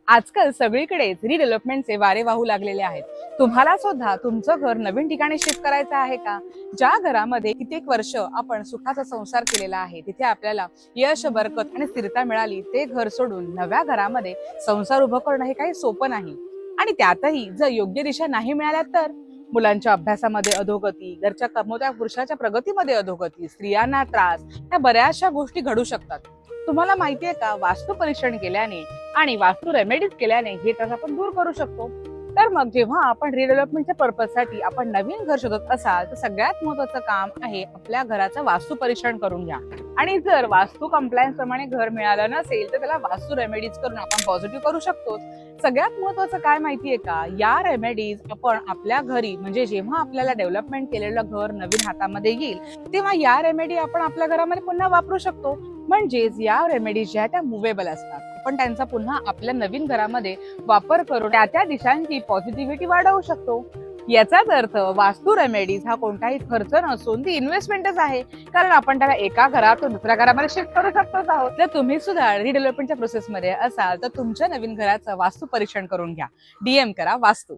आजकाल सगळीकडेच रिडेव्हलपमेंटचे वारे वाहू लागलेले आहेत. तुम्हाला सुद्धा तुमचं घर नवीन ठिकाणी शिफ्ट करायचं आहे का? ज्या घरामध्ये कित्येक वर्ष आपण सुखाचा संसार केलेला आहे, तिथे आपल्याला यश, बरकत आणि स्थिरता मिळाली, ते घर सोडून नव्या घरामध्ये संसार उभं करणं हे काही सोपं नाही. आणि त्यातही जर योग्य दिशा नाही मिळाल्या तर मुलांच्या अभ्यासामध्ये अधोगती, घरच्या कमवत्या पुरुषाच्या प्रगतीमध्ये अधोगती, स्त्रियांना त्रास, ह्या बऱ्याचशा गोष्टी घडू शकतात. तुम्हाला माहितीये का, वास्तु परीक्षण केल्याने आणि वास्तू रेमेडीज केल्याने हे त्रास आपण दूर करू शकतो. तर मग जेव्हा आपण रिडेव्हलपमेंटच्या पर्पजसाठी आपण नवीन घर शोधत असाल, तर सगळ्यात महत्वाचं काम आहे आपल्या घराचं वास्तू परीक्षण करून घ्या. आणि जर वास्तू कंप्लायन्स प्रमाणे घर मिळालं नसेल तर त्याला वास्तू रेमेडीज करून आपण पॉझिटिव्ह करू शकतो. सगळ्यात महत्वाचं काय माहितीये का, या रेमेडीज आपण आपल्या घरी, म्हणजे जेव्हा आपल्याला डेव्हलपमेंट केलेलं घर नवीन हातामध्ये येईल तेव्हा या रेमेडी आपण आपल्या घरामध्ये पुन्हा वापरू शकतो. म्हणजेच या रेमेडीज ज्या त्या मुव्हेबल असतात, आपण त्यांचा पुन्हा आपल्या नवीन घरामध्ये वापर करून त्या दिशांची पॉझिटिव्हिटी वाढवू शकतो. याचाच अर्थ वास्तू रेमेडीज हा कोणताही खर्च नसून ती इन्व्हेस्टमेंटच आहे, कारण आपण त्याला एका घरातून दुसऱ्या घरामध्ये शिफ्ट करू शकतोच आहोत. जर तुम्ही सुद्धा रिडेव्हलपमेंटच्या प्रोसेसमध्ये असाल तर तुमच्या नवीन घराचं वास्तू परीक्षण करून घ्या. DM करा वास्तू.